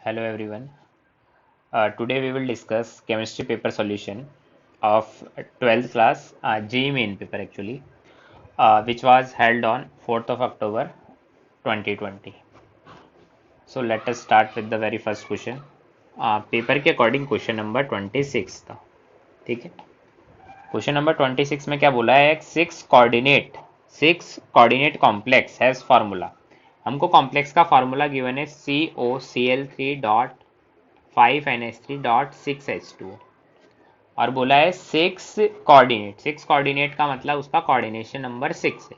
Hello everyone. Today we will discuss chemistry paper solution of 12th class JEE main paper actually, which was held on 4th of October 2020. So let us start with the very first question. Paper के according question number 26 था. ठीक है. Question number 26 में क्या बोला है? Six coordinate complex has formula. हमको complex का फार्मूला गिवन है COCl3 dot 5NH3 dot 6H2 और बोला है सिक्स कोऑर्डिनेट का मतलब उसका कोऑर्डिनेशन नंबर 6 है.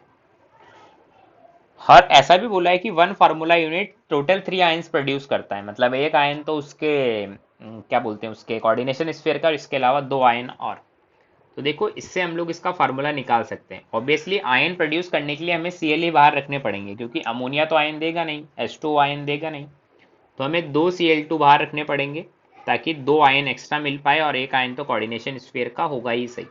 हर ऐसा भी बोला है कि one formula unit total 3 ions produce करता है. मतलब एक आयन तो उसके क्या बोलते हैं उसके कोऑर्डिनेशन स्फीयर का और इसके अलावा 2 आयन और. तो देखो इससे हम लोग इसका फार्मूला निकाल सकते हैं. ऑब्वियसली आयन प्रोड्यूस करने के लिए हमें Cl ही बाहर रखने पड़ेंगे क्योंकि अमोनिया तो आयन देगा नहीं, H2O आयन देगा नहीं. तो हमें 2 Cl2 बाहर रखने पड़ेंगे ताकि 2 आयन एक्स्ट्रा मिल पाए और एक आयन तो कोऑर्डिनेशन स्फीयर का होगा ही सही.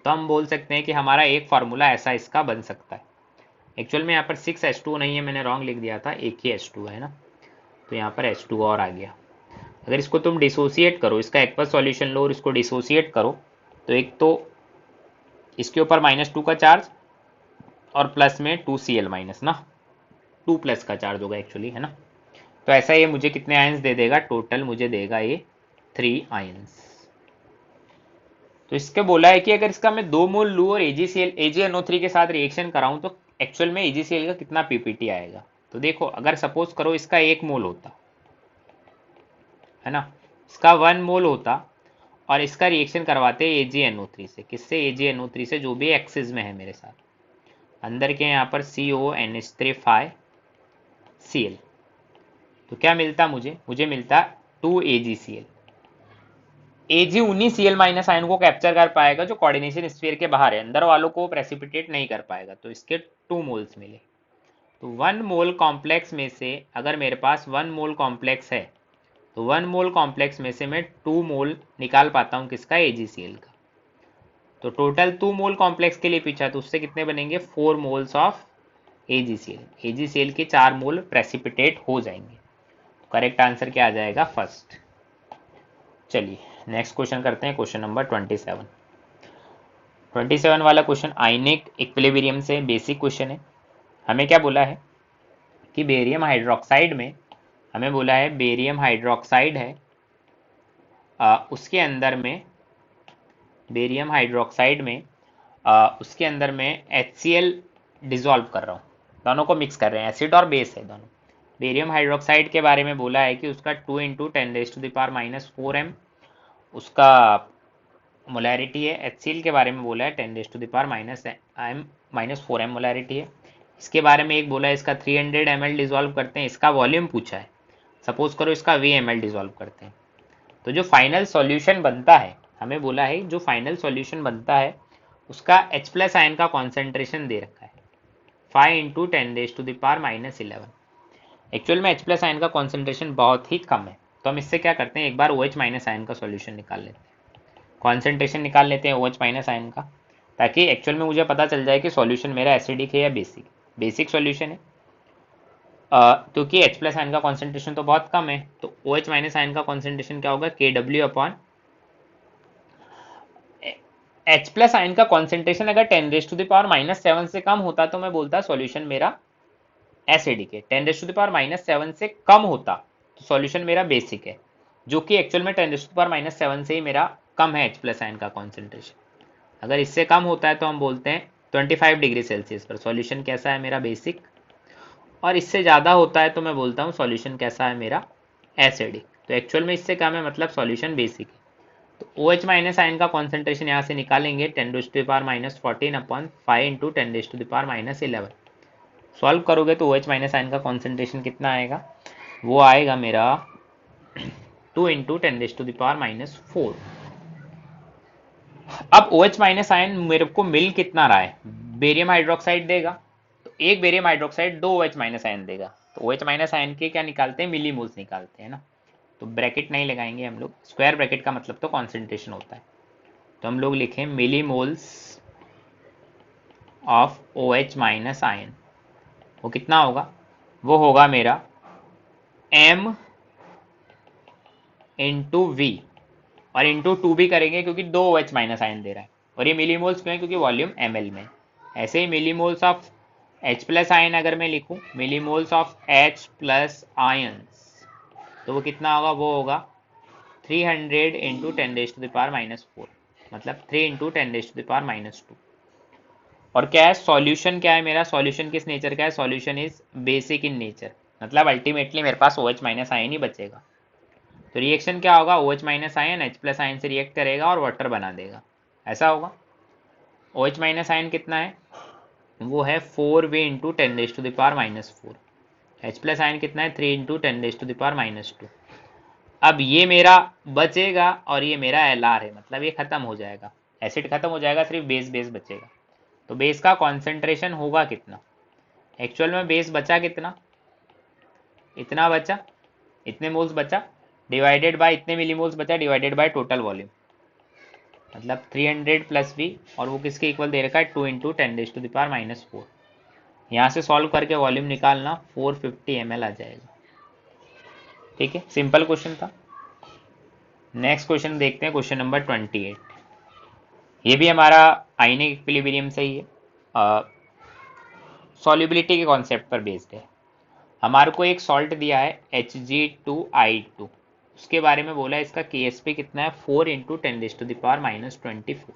तो हम बोल सकते हैं कि हमारा एक फार्मूला ऐसा इसका बन सकता है. एक्चुअल में यहाँ पर 6H2 नहीं है, मैंने रॉन्ग लिख दिया था, एक ही H2 है ना. तो यहाँ पर H2 और आ गया. अगर इसको तुम डिसोसिएट करो, इसका एक्वस सॉल्यूशन लो और इसको डिसोसिएट करो तो एक तो इसके ऊपर -2 का चार्ज और प्लस में 2Cl माइनस ना, 2 प्लस का चार्ज होगा एक्चुअली, है ना. तो ऐसा ये मुझे कितने आयंस दे देगा? टोटल मुझे देगा ये 3 आयंस. तो इसके बोला है कि अगर इसका मैं 2 मोल लूँ और AgNO3 के साथ रिएक्शन कराऊं तो एक्चुअल में AgCl का कितना पीपीटी आएगा. तो देखो अगर सपोज करो इसका 1 मोल होता है ना, इसका 1 मोल होता और इसका रिएक्शन करवाते AgNO3 से. किससे? AgNO3 से, जो भी एक्सिस में है मेरे साथ. अंदर के यहाँ पर CONH3 तो क्या मिलता मुझे मिलता 2AgCl. Ag उन्हीं Cl माइनस आयन को कैप्चर कर पाएगा जो कोऑर्डिनेशन स्फीयर के बाहर है, अंदर वालों को प्रेसिपिटेट नहीं कर पाएगा. तो इसके 2 मोल्स मिले. तो 1 मोल कॉम्प्लेक्स में से अगर मेरे पास 1 मोल कॉम्प्लेक्स है तो 1 मोल कॉम्प्लेक्स में से मैं 2 मोल निकाल पाता हूँ किसका? AgCl का. तो टोटल 2 मोल कॉम्प्लेक्स के लिए पूछा तो उससे कितने बनेंगे? 4 मोल्स ऑफ AgCl. AgCl के 4 मोल प्रेसिपिटेट हो जाएंगे. करेक्ट आंसर क्या आ जाएगा? फर्स्ट. चलिए नेक्स्ट क्वेश्चन करते हैं. क्वेश्चन नंबर 27 वाला क्वेश्चन आयनिक इक्विलिब्रियम से बेसिक क्वेश्चन है. हमें क्या बोला है कि बेरियम हाइड्रोक्साइड में, हमें बोला है बेरियम हाइड्रोक्साइड है, उसके अंदर में बेरियम हाइड्रोक्साइड में उसके अंदर में HCl डिजोल्व कर रहा हूँ. दोनों को मिक्स कर रहे हैं, एसिड और बेस है दोनों. बेरियम हाइड्रोक्साइड के बारे में बोला है कि उसका 2 × 10⁻⁴m उसका मोलैरिटी है. HCl के बारे में बोला है 10⁻⁻4m मोलैरिटी है. इसके बारे में एक बोला है इसका 300 ml डिजोल्व करते हैं. इसका वॉल्यूम पूछा है. सपोज करो इसका VmL डिजोल्व करते हैं तो जो फाइनल सॉल्यूशन बनता है, हमें बोला है जो फाइनल सॉल्यूशन बनता है उसका H+ आयन का कॉन्सेंट्रेशन दे रखा है 5 × 10⁻11. एक्चुअल में H+ आयन का कॉन्सेंट्रेशन बहुत ही कम है. तो हम इससे क्या करते हैं, एक बार OH- आयन का सॉल्यूशन निकाल लेते हैं, कॉन्सेंट्रेशन निकाल लेते हैं OH- आयन का, ताकि एक्चुअल में मुझे पता चल जाए कि सॉल्यूशन मेरा एसिडिक है या बेसिक. बेसिक सॉल्यूशन है क्योंकि H+ आयन का कॉन्सेंट्रेशन तो बहुत कम है. तो OH- आयन का कॉन्सेंट्रेशन क्या होगा? KW अपॉन H+ आयन का कॉन्सेंट्रेशन अगर 10⁻⁻7 से कम होता तो मैं बोलता सॉल्यूशन मेरा एसिडिक है. 10⁻⁻7 से कम होता तो सॉल्यूशन मेरा बेसिक है, जो कि एक्चुअल में 10⁻⁻7 से ही मेरा कम है H+ आयन का कॉन्सेंट्रेशन. अगर इससे कम होता है तो हम बोलते हैं 25 डिग्री सेल्सियस पर सॉल्यूशन कैसा है? मेरा बेसिक. और इससे ज़्यादा होता है तो मैं बोलता हूँ सॉल्यूशन कैसा है? मेरा एसिडिक. तो एक्चुअल में इससे क्या है, मतलब सॉल्यूशन बेसिक है. तो OH- आयन का कॉन्सेंट्रेशन यहाँ से निकालेंगे 10⁻14 अपॉन 5 × 10⁻11. सॉल्व करोगे तो OH- आयन का कॉन्सेंट्रेशन कितना आएगा? वो आएगा मेरा 2 × 10⁻4. अब OH- आयन मेरे को मिल कितना रहा है? बेरियम हाइड्रोक्साइड देगा तो एक बेरियम हाइड्रोक्साइड 2 OH- आयन देगा. तो OH- आयन के क्या निकालते हैं? मिलीमोल्स निकालते हैं ना. तो ब्रैकेट नहीं लगाएंगे हम लोग, स्क्वायर ब्रैकेट का मतलब तो कॉन्सेंट्रेशन होता है. तो हम लोग लिखें मिलीमोल्स ऑफ OH- आयन. वो कितना होगा? वो होगा मेरा m इंटू वी, और इंटू 2 भी करेंगे क्योंकि 2 OH माइनस आयन दे रहा है, और ये मिलीमोल्स क्यों है, क्योंकि वॉल्यूम ml में। ऐसे ही millimoles of H plus ion अगर मैं लिखूं, millimoles of H plus ions, तो वो कितना होगा, वो होगा 300 इंटू 10⁻⁻⁴, मतलब 3 इंटू 10⁻⁻²। और क्या है सॉल्यूशन, क्या है मेरा सॉल्यूशन, किस नेचर का है, solution is basic in nature, मतलब अल्टीमेटली मेरे पास OH माइनस आयन ही बचेगा। तो रिएक्शन क्या होगा, OH minus ion H plus ion से रिएक्ट करेगा और वाटर बना देगा, ऐसा होगा। OH माइनस आयन कितना है, वो है 4V into 10⁻⁻⁴। H plus ion कितना है, 3 इंटू 10⁻⁻²। अब ये मेरा बचेगा और ये मेरा LR है, मतलब ये खत्म हो जाएगा, एसिड खत्म हो जाएगा, सिर्फ बेस बेस बचेगा। तो बेस का कॉन्सेंट्रेशन होगा कितना, एक्चुअल में बेस बचा कितना, इतना बचा, इतने मोल्स बचा, डिवाइडेड बाय इतने मिलीमोल्स बचा, डिवाइडेड बाय टोटल वॉल्यूम, मतलब 300 प्लस वी, और वो किसके इक्वल दे रखा है, 2 इंटू 10⁻⁻⁴। यहाँ से सॉल्व करके वॉल्यूम निकालना, 450 ml आ जाएगा। ठीक है, सिंपल क्वेश्चन था। नेक्स्ट क्वेश्चन देखते हैं, क्वेश्चन नंबर 28। ये भी हमारा आयनिक इक्विलिब्रियम से ही है, सॉल्युबिलिटी के कॉन्सेप्ट पर बेस्ड है। हमारे को एक सॉल्ट दिया है Hg2I2, उसके बारे में बोला है इसका KSP कितना है, 4 इंटू 10⁻⁻24।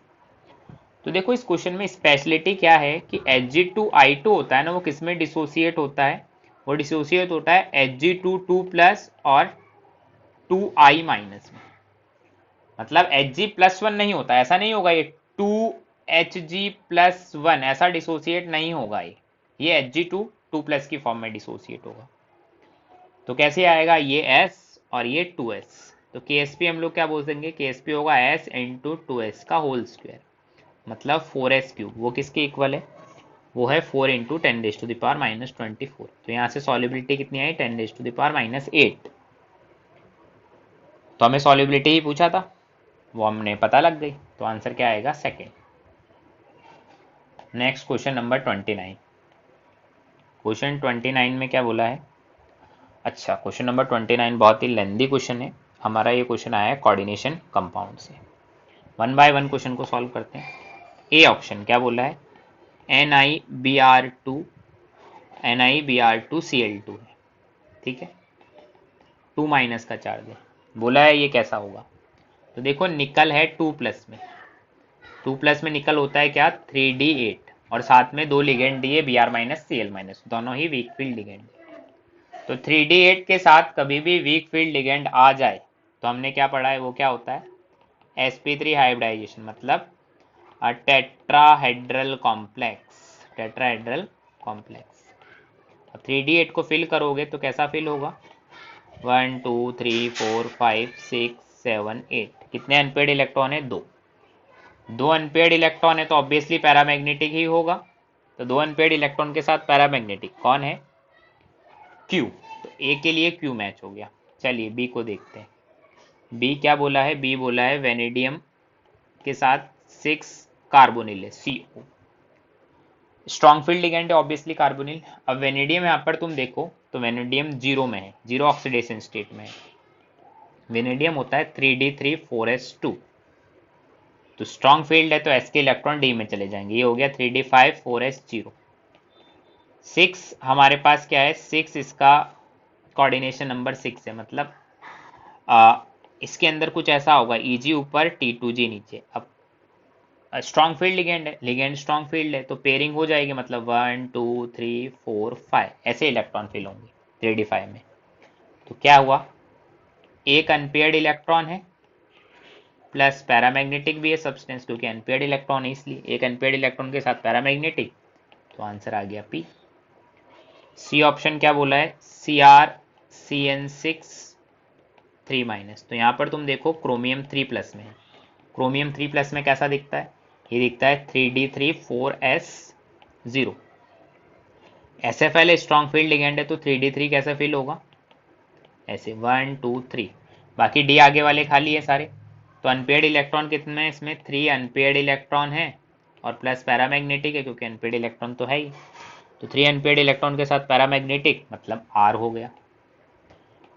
तो देखो इस क्वेश्चन में स्पेशलिटी क्या है कि Hg2I2 होता है ना, वो किस में डिसोसिएट होता है, वो डिसोसिएट होता है Hg2 प्लस और 2I माइनस में, मतलब Hg+1 नहीं होता, ऐसा नहीं होगा ये 2Hg+1 ऐसा डिसोसिएट नहीं होगा, ये Hg2 प्लस की फॉर्म में डिसोसिएट होगा। तो कैसे आएगा, ये S और ये 2S, तो KSP हम लोग क्या बोल देंगे, KSP होगा S इंटू 2S का होल स्क्वायर, मतलब 4S3। वो किसके इक्वल है, वो है 4 इंटू 10⁻⁻24। तो यहाँ से सॉल्युबिलिटी कितनी आई, 10⁻⁻8। तो हमें सॉल्युबिलिटी ही पूछा था, वो हमने पता लग गई, तो आंसर क्या आएगा, second. Next question number 29। Question 29 में क्या बोला है, अच्छा क्वेश्चन नंबर 29 बहुत ही लेंदी क्वेश्चन है हमारा। ये क्वेश्चन आया है कोऑर्डिनेशन कंपाउंड से। वन बाय वन क्वेश्चन को सॉल्व करते हैं। ए ऑप्शन क्या बोला है, NiBr2Cl2 है, ठीक है, 2 माइनस का चार्ज है, बोला है ये कैसा होगा। तो देखो निकल है 2 प्लस में, 2 प्लस में निकल होता है क्या, 3D8, और साथ में 2 लिगेंड दिए Br माइनस Cl माइनस, दोनों ही वीक फील्ड लिगेंड। तो 3D8 के साथ कभी भी वीक फील्ड लिगेंड आ जाए तो हमने क्या पढ़ा है, वो क्या होता है, sp3 हाइब्रिडाइजेशन, मतलब tetrahedral complex, tetrahedral complex. 3D8 को फिल करोगे तो कैसा फिल होगा, 1 2 3 4 5 6 7 8, कितने अनपेड इलेक्ट्रॉन है, 2 अनपेड इलेक्ट्रॉन है, तो ऑब्वियसली पैरामैग्नेटिक ही होगा। तो 2 अनपेड इलेक्ट्रॉन के साथ पैरामैग्नेटिक कौन है, Q, तो ए के लिए Q मैच हो गया। चलिए बी को देखते हैं, बी क्या बोला है, बी बोला है वेनेडियम के साथ 6 कार्बोनिल है, CO, स्ट्रॉन्ग फील्ड लिगेंड है ऑब्वियसली कार्बोनिल। अब वेनेडियम यहाँ पर तुम देखो तो वेनेडियम जीरो में है, जीरो ऑक्सीडेशन स्टेट में है। वेनेडियम होता है 3D3 4S2, तो स्ट्रॉन्ग फील्ड है तो S के इलेक्ट्रॉन D में चले जाएंगे, ये हो गया 3D5 4S0। 6 हमारे पास क्या है, 6 इसका कोऑर्डिनेशन नंबर 6 है, मतलब इसके अंदर कुछ ऐसा होगा, Eg ऊपर T2G नीचे। अब स्ट्रॉन्ग फील्ड लिगेंड है, लिगेंड स्ट्रॉन्ग फील्ड है, तो पेयरिंग हो जाएगी, मतलब 1 2 3 4 5 ऐसे इलेक्ट्रॉन फिल होंगे 3D5 में। तो क्या हुआ, एक अनपेयर्ड इलेक्ट्रॉन है प्लस पैरामैग्नेटिक भी है सब्सटेंस, क्योंकि अनपेयर्ड इलेक्ट्रॉन है इसलिए, एक अनपेयर्ड इलेक्ट्रॉन के साथ पैरामैग्नेटिक, तो आंसर आ गया पी। सी ऑप्शन क्या बोला है, CrCN6 3 माइनस, तो यहाँ पर तुम देखो क्रोमियम 3 प्लस में है, क्रोमियम 3 प्लस में कैसा दिखता है, ये दिखता है 3D3 4S0। SFL strong field ligand है तो 3D3 कैसा फील होगा, ऐसे 1 2 3, बाकी डी आगे वाले खाली है सारे। तो अनपेयर्ड इलेक्ट्रॉन कितने हैं इसमें, 3 अनपेयर्ड इलेक्ट्रॉन है और प्लस पैरामैग्नेटिक है, क्योंकि अनपेयर्ड इलेक्ट्रॉन तो है ही, तो 3 अनपेयर्ड इलेक्ट्रॉन के साथ पैरामैग्नेटिक, मतलब आर हो गया।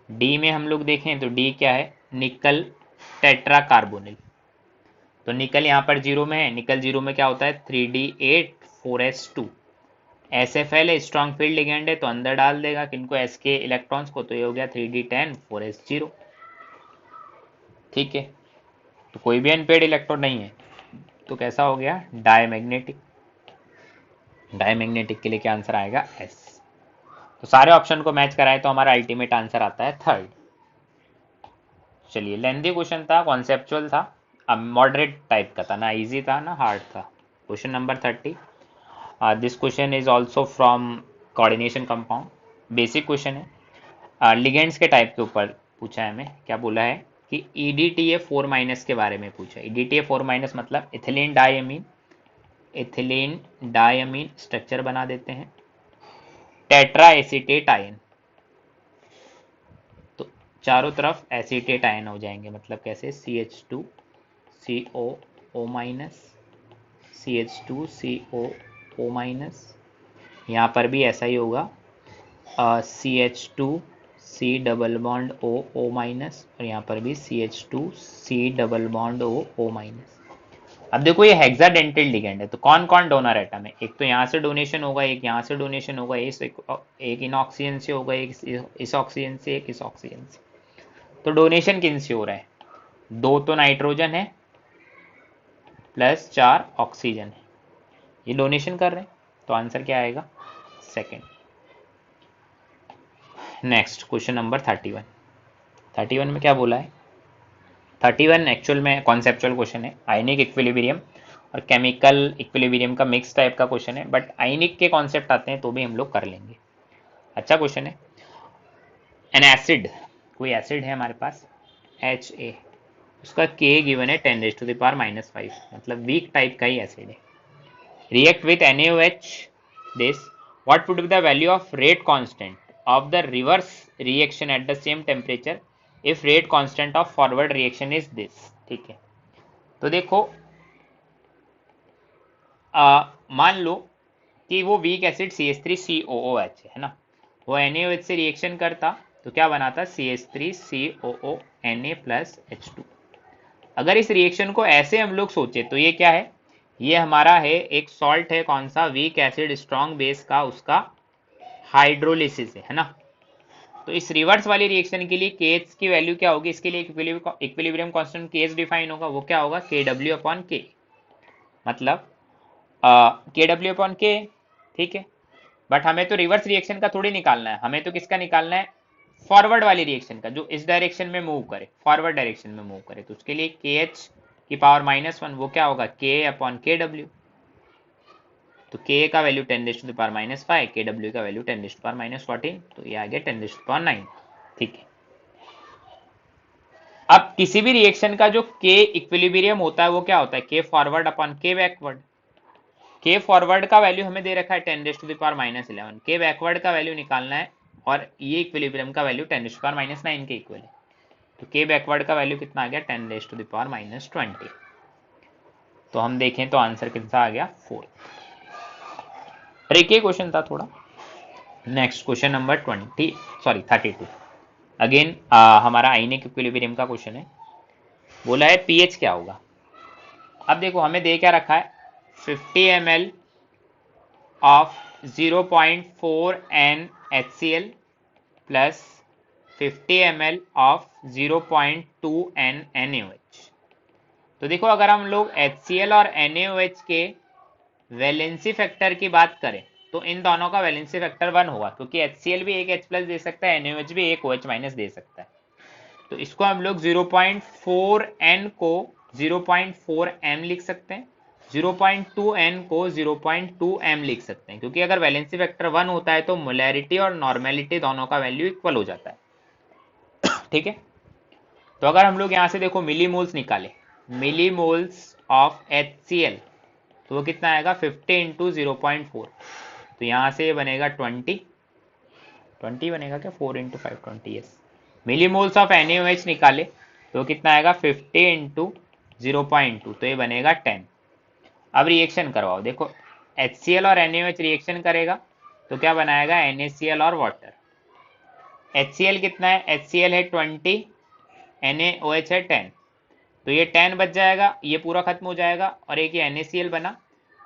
डी में हम लोग देखें तो डी क्या है, निकल टेट्रा कार्बोनिल। तो निकल यहाँ पर जीरो में है, निकल जीरो में क्या होता है 3D8 4s2। SFL है, स्ट्रॉन्ग फील्ड लिगेंड है, तो अंदर डाल देगा किनको, एस के इलेक्ट्रॉन्स को, तो ये हो गया 3D10 4s0। ठीक है, तो कोई भी अनपेड इलेक्ट्रॉन नहीं है, तो कैसा हो गया डायमैग्नेटिक। डायमैग्नेटिक के लिए क्या आंसर आएगा एस। तो सारे ऑप्शन को मैच कराए तो हमारा अल्टीमेट आंसर आता है थर्ड। चलिए, लेंदी क्वेश्चन था, कॉन्सेप्चुअल था, अब मॉडरेट टाइप का था, ना इजी था ना हार्ड था। Question number 30, this question is also from coordination compound, basic question है, लिगेंड्स के टाइप के ऊपर पूछा है हमें। क्या बोला है कि EDTA4- के बारे में पूछा है। EDTA4- मतलब ethylene diamine, ethylene diamine structure बना देते हैं, टेट्रा एसीटेट आयन, तो चारों तरफ एसीटेट आयन हो जाएंगे, मतलब कैसे CH2COO-, CH2COO-, यहाँ पर भी ऐसा ही होगा, CH2C डबल बॉन्ड OO-, और यहाँ पर भी CH2C डबल बॉन्ड OO-। अब देखो ये हेक्साडेंटल लिगेंड है, तो कौन कौन डोनर एटम है, एक तो यहाँ से डोनेशन होगा, एक यहाँ से डोनेशन होगा, एक इन ऑक्सीजन से होगा, एक इस ऑक्सीजन से, एक इस ऑक्सीजन से। तो डोनेशन किन से हो रहा है, 2 तो नाइट्रोजन है प्लस 4 ऑक्सीजन है, ये डोनेशन कर रहे हैं, तो आंसर क्या आएगा सेकेंड। Next question number 31। 31 में क्या बोला है, 31 एक्चुअल में कॉन्सेप्चुअल क्वेश्चन है, आयनिक इक्विलिब्रियम और केमिकल इक्विलिब्रियम का मिक्स टाइप का क्वेश्चन है, बट आयनिक के कॉन्सेप्ट आते हैं तो भी हम लोग कर लेंगे। अच्छा क्वेश्चन है, एन एसिड, कोई एसिड है हमारे पास HA, उसका K गिवन है 10⁻⁻⁵, मतलब वीक टाइप का ही एसिड है। React with NaOH this, what would be the value of rate constant of the reverse reaction at the same temperature if rate constant of forward reaction is this। ठीक है, तो देखो मान लो कि वो weak acid CH3COOH है ना, वो NaOH से रिएक्शन करता तो क्या बनाता CH3COO Na+H2। अगर इस रिएक्शन को ऐसे हम लोग सोचे तो ये क्या है, ये हमारा है एक सॉल्ट है, कौन सा, वीक एसिड स्ट्रॉन्ग बेस का, उसका हाइड्रोलिसिस है ना। तो इस रिवर्स वाली रिएक्शन के लिए KH की वैल्यू क्या होगी, इसके लिए इक्विलिब्रियम कांस्टेंट KH डिफाइन होगा, वो क्या होगा KW/K, मतलब KW/K। ठीक है, बट हमें तो रिवर्स रिएक्शन का थोड़ी निकालना है, हमें तो किसका निकालना है, फॉरवर्ड वाली रिएक्शन का, जो इस डायरेक्शन में मूव करे, फॉरवर्ड डायरेक्शन में मूव करे, तो उसके लिए KH की पावर -1 वो क्या होगा K/KW। तो K का वैल्यू 10⁻⁻⁵, KW का वैल्यू 10⁻⁻14, तो ये आ गया 10⁻9। ठीक है, अब किसी भी रिएक्शन का जो K इक्विलिब्रियम होता है वो क्या होता है K फॉरवर्ड/K बैकवर्ड। K फॉरवर्ड का वैल्यू हमें दे रखा है 10⁻11, K बैकवर्ड का वैल्यू निकालना है, और ये इक्विलिब्रियम का वैल्यू 10⁻9 के इक्वल है, तो K बैकवर्ड का वैल्यू कितना आ गया 10⁻20। तो हम देखें तो आंसर कितना आ गया 4। ट्रिकी क्वेश्चन था थोड़ा। नेक्स्ट क्वेश्चन नंबर 32 अगेन हमारा आयनिक इक्विलिब्रियम का क्वेश्चन है। बोला है पीएच क्या होगा। अब देखो हमें दे क्या रखा है 50 ml of 0.4 NHCl plus 50 ml of 0.2 NaOH। तो देखो अगर हम लोग HCl और NaOH के वैलेंसी फैक्टर की बात करें तो इन दोनों का वैलेंसी फैक्टर 1 होगा, क्योंकि HCl भी एक H+ दे सकता है, NaOH भी एक OH- दे सकता है। तो इसको हम लोग 0.4 N को 0.4 M लिख सकते हैं, 0.2 N को 0.2 M लिख सकते हैं, क्योंकि अगर वैलेंसी फैक्टर 1 होता है तो मोलैरिटी और नॉर्मेलिटी दोनों का वैल्यू इक्वल हो जाता है। ठीक है, तो अगर हम लोग यहाँ से देखो मिलीमोल्स निकाले, मिलीमोल्स ऑफ HCl, तो वो कितना आएगा 50 इंटू 0.4, तो यहाँ से बनेगा 20 बनेगा क्या 4 into 5 20। Yes, millimoles of NaOH निकाले तो कितना आएगा 50 इंटू 0.2, तो ये बनेगा 10। अब रिएक्शन करवाओ, देखो HCl और NaOH रिएक्शन करेगा तो क्या बनाएगा NaCl और वाटर, HCl कितना है, HCl है 20, NaOH है 10, तो ये 10 बच जाएगा, ये पूरा खत्म हो जाएगा, और एक ये NaCl बना।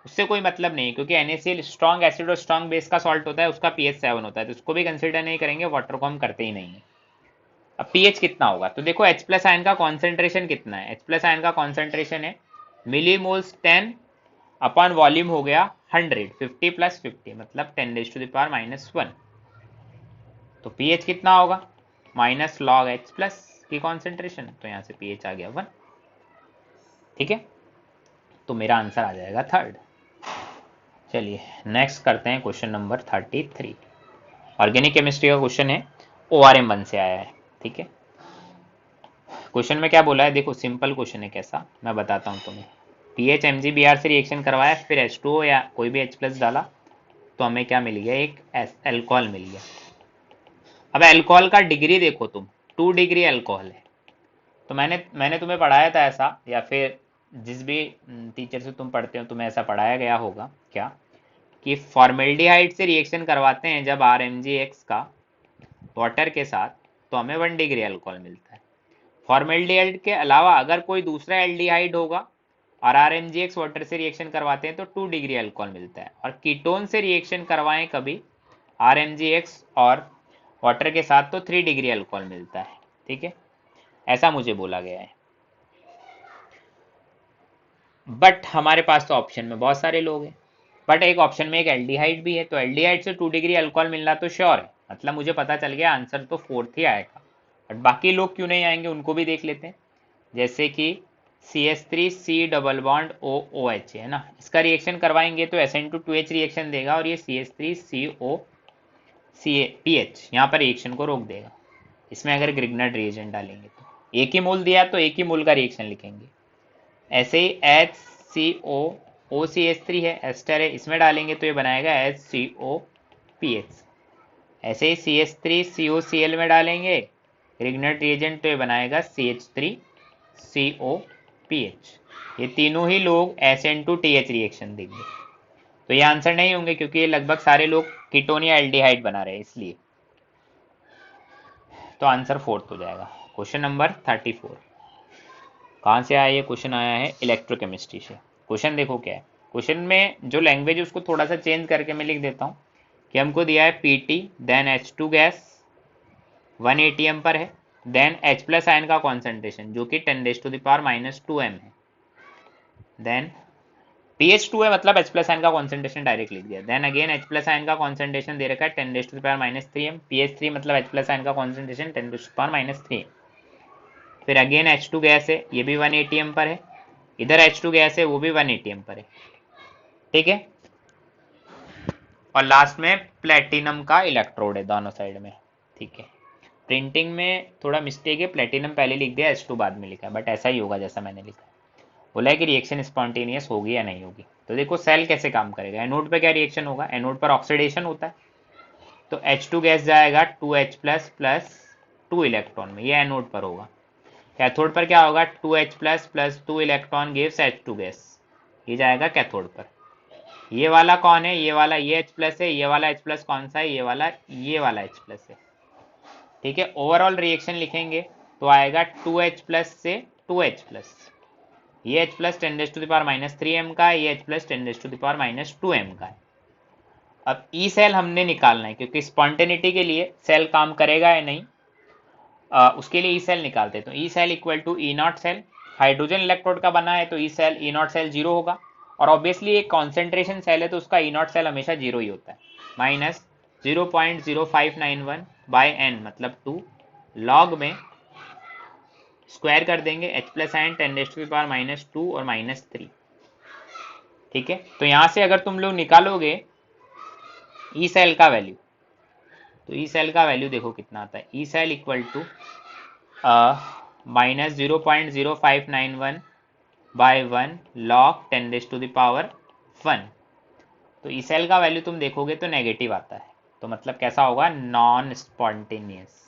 उससे कोई मतलब नहीं, क्योंकि NaCl स्ट्रॉन्ग एसिड और स्ट्रॉन्ग बेस का सॉल्ट होता है, उसका pH 7 होता है, तो उसको भी कंसिडर नहीं करेंगे, वाटर को हम करते ही नहीं है। अब pH कितना होगा, तो देखो H प्लस आयन का कॉन्सेंट्रेशन कितना है, H प्लस आयन का कॉन्सेंट्रेशन है मिलीमोल्स 10 अपॉन वॉल्यूम हो गया 100, 50 प्लस 50 मतलब 10⁻⁻1। तो pH कितना होगा, माइनस लॉग H प्लस की कॉन्सेंट्रेशन, तो यहाँ से pH आ गया 1। ठीक है, तो मेरा आंसर आ जाएगा थर्ड। चलिए नेक्स्ट करते हैं क्वेश्चन नंबर 33। ऑर्गेनिक केमिस्ट्री का क्वेश्चन है, ORM1 से आया है। ठीक है, क्वेश्चन में क्या बोला है, देखो सिंपल क्वेश्चन है, कैसा मैं बताता हूँ तुम्हें। पीएच MgBr से रिएक्शन करवाया, फिर H2O या कोई भी H प्लस डाला, तो हमें क्या मिल गया, एक एल्कोहल मिल गया। अब एल्कोहल का डिग्री देखो तुम, 2 डिग्री एल्कोहल है। तो मैंने तुम्हें पढ़ाया था ऐसा, या फिर जिस भी टीचर से तुम पढ़ते हो तुम्हें ऐसा पढ़ाया गया होगा क्या, कि फॉर्मेल्डिहाइड से रिएक्शन करवाते हैं जब RMgX का वाटर के साथ, तो हमें 1 डिग्री अल्कोहल मिलता है। फॉर्मेल्डिहाइड के अलावा अगर कोई दूसरा एल्डिहाइड होगा और RMgX वाटर से रिएक्शन करवाते हैं तो 2 डिग्री अल्कोहल मिलता है। और कीटोन से रिएक्शन करवाएं कभी RMgX और वाटर के साथ, तो 3 डिग्री अल्कोहल मिलता है। ठीक है, ऐसा मुझे बोला गया है। बट हमारे पास तो ऑप्शन में बहुत सारे लोग हैं, बट एक ऑप्शन में एक एल्डिहाइड भी है, तो एल्डिहाइड से 2 डिग्री अल्कोहल मिलना तो श्योर है, मतलब मुझे पता चल गया आंसर तो 4th ही आएगा। बट बाकी लोग क्यों नहीं आएंगे, उनको भी देख लेते हैं। जैसे कि CH3C डबल बॉन्ड OOH है ना, इसका रिएक्शन करवाएंगे तो SN2 रिएक्शन देगा, और ये CH3CO PH यहाँ पर रिएक्शन को रोक देगा। इसमें अगर ग्रिग्नर्ड रिएजेंट डालेंगे तो एक ही मोल दिया तो एक ही मोल का रिएक्शन लिखेंगे। ऐसे ही HCO OCH3 है, एस्टर है, इसमें डालेंगे तो ये बनाएगा HCOPH। ऐसे ही CH3COCl में डालेंगे ग्रिग्नर्ड रिएजेंट, तो ये बनाएगा CH3COPH। ये तीनों ही लोग SN2TH रिएक्शन देंगे, तो ये आंसर नहीं होंगे, क्योंकि ये लगभग सारे लोग कीटोन या एल्डिहाइड बना रहे हैं, इसलिए तो आंसर 4th हो जाएगा। क्वेश्चन नंबर 34 कहाँ से आया, ये क्वेश्चन आया है इलेक्ट्रोकेमिस्ट्री से। क्वेश्चन देखो क्या है, क्वेश्चन में जो लैंग्वेज है उसको थोड़ा सा चेंज करके मैं लिख देता हूँ कि हमको दिया है PT then H2 gas 1 ATM पर है, देन H प्लस आयन का कॉन्सेंट्रेशन जो कि 10⁻⁻2m है, देन PH2 है, मतलब H प्लस आयन का कॉन्सेंट्रेशन डायरेक्ट लिख दिया, then again H plus ion का कॉन्सेंट्रेशन दे रखा है 10⁻3m, PH3 मतलब H प्लस आयन का कॉन्सेंट्रेशन 10⁻3m, फिर अगेन H2 गैस है, ये भी 1 ATM पर है, इधर H2 गैस है, वो भी 1 ATM पर है। ठीक है, और लास्ट में प्लेटिनम का इलेक्ट्रोड है दोनों साइड में। ठीक है, प्रिंटिंग में थोड़ा मिस्टेक है, प्लेटिनम पहले लिख दिया H2 बाद में लिखा है, बट ऐसा ही होगा जैसा मैंने लिखा। बोला है कि रिएक्शन स्पॉन्टेनियस होगी या नहीं होगी। तो देखो सेल कैसे काम करेगा, एनोड पे क्या रिएक्शन होगा, एनोड पर ऑक्सीडेशन होता है, तो H2 गैस जाएगा 2H प्लस प्लस 2 इलेक्ट्रॉन में, ये एनोड पर होगा। कैथोड पर क्या होगा, 2H plus plus 2 electron gives H2 gas, ये जाएगा कैथोड पर। ये वाला कौन है, ये वाला ये H प्लस है, ये वाला H प्लस कौन सा है, ये वाला H प्लस है। ठीक है, ओवरऑल रिएक्शन लिखेंगे तो आएगा 2H प्लस से 2H प्लस, ये H प्लस 10⁻⁻3m का है, ये H प्लस 10⁻⁻2m का है। अब ई सेल हमने निकालना है, क्योंकि स्पॉन्टेनिटी के लिए सेल काम करेगा या नहीं, उसके लिए ई सेल निकालते हैं। तो E cell equal to E naught cell, hydrogen electrode का बना है तो E cell E naught cell 0 होगा, और ऑब्वियसली एक कॉन्सेंट्रेशन सेल है तो उसका ई नॉट सेल हमेशा 0 ही होता है, माइनस 0.0591 बाई एन मतलब 2 लॉग में स्क्वायर कर देंगे H प्लस आयन 10⁻⁻2 और -3। ठीक है, तो यहां से अगर तुम लोग निकालोगे ई सेल का वैल्यू, तो ई सेल का वैल्यू देखो कितना आता है, E cell equal to minus 0.0591 by 1 log 10⁻1। तो ई सेल का वैल्यू तुम देखोगे तो नेगेटिव आता है, तो मतलब कैसा होगा, non spontaneous.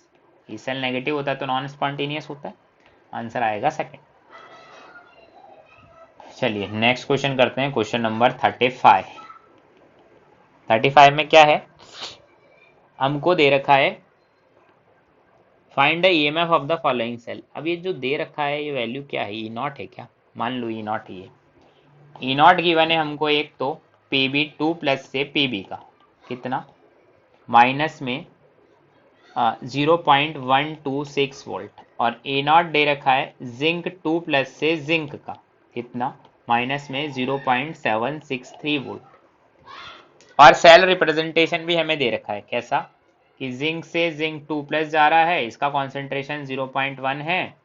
E cell negative होता है तो नॉन स्पॉन्टेनियस होता है, आंसर आएगा सेकंड। चलिए नेक्स्ट क्वेश्चन करते हैं, क्वेश्चन नंबर 35। 35 में क्या है, हमको दे रखा है find the EMF of the following cell. अब ये जो दे रखा है ये वैल्यू क्या है, ई नॉट है क्या, मान लो ई नॉट ये ई नॉट गिवन है हमको, एक तो पी बी टू प्लस से पी बी का कितना माइनस में 0.126 वोल्ट, और ए नॉट दे रखा है जिंक टू प्लस से जिंक का कितना माइनस में 0.763 वोल्ट, और सेल रिप्रेजेंटेशन भी हमें दे रखा है कैसा कि जिंक से जिंक टू प्लस जा रहा है, इसका कॉन्सेंट्रेशन 0.1 है,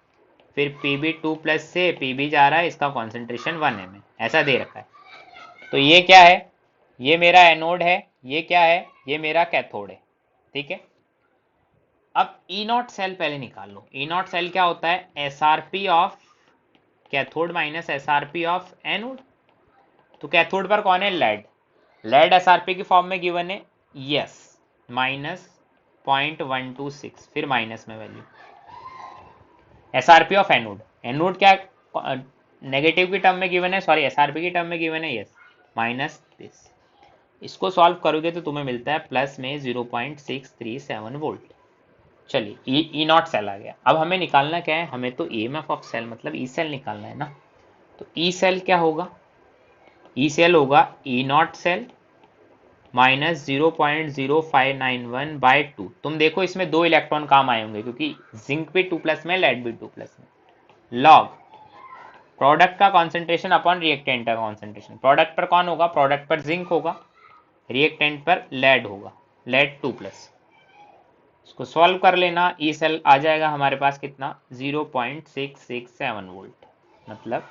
फिर पीबी टू प्लस से पीबी जा रहा है, इसका कॉन्सेंट्रेशन 1 है, ऐसा दे रखा है। तो ये क्या है, ये मेरा एनोड है, ये क्या है, ये मेरा कैथोड है, ठीक है। अब ई नॉट सेल पहले निकाल लो। ई नॉट सेल क्या होता है, SRP of cathode minus SRP of anode. तो कैथोड पर कौन है, लेड, लेड एसआरपी की फॉर्म में गिवन है, यस, माइनस 0.126, फिर माइनस में value SRP of anode, anode क्या नेगेटिव की टर्म में गिवन है, सॉरी एसआरपी की टर्म में गिवन है, यस, माइनस दिस। इसको सॉल्व करोगे तो तुम्हें मिलता है प्लस में 0.637 वोल्ट। चलिए ई नॉट सेल आ गया। अब हमें निकालना क्या है, हमें तो ईएमएफ ऑफ सेल मतलब ई सेल निकालना है ना। तो ई सेल क्या होगा, ई सेल होगा ई नॉट सेल माइनस 0.0591 बाय 2। तुम देखो इसमें 2 इलेक्ट्रॉन काम आए होंगे क्योंकि जिंक भी 2 प्लस में, लेड भी 2 प्लस में। लॉग प्रोडक्ट का कॉन्सेंट्रेशन अपॉन रिएक्टेंट का कॉन्सेंट्रेशन, प्रोडक्ट पर कौन होगा, प्रोडक्ट पर जिंक होगा, रिएक्टेंट पर लेड होगा, लेड 2 प्लस। इसको सॉल्व कर लेना, ई सेल आ जाएगा हमारे पास कितना 0.667 वोल्ट, मतलब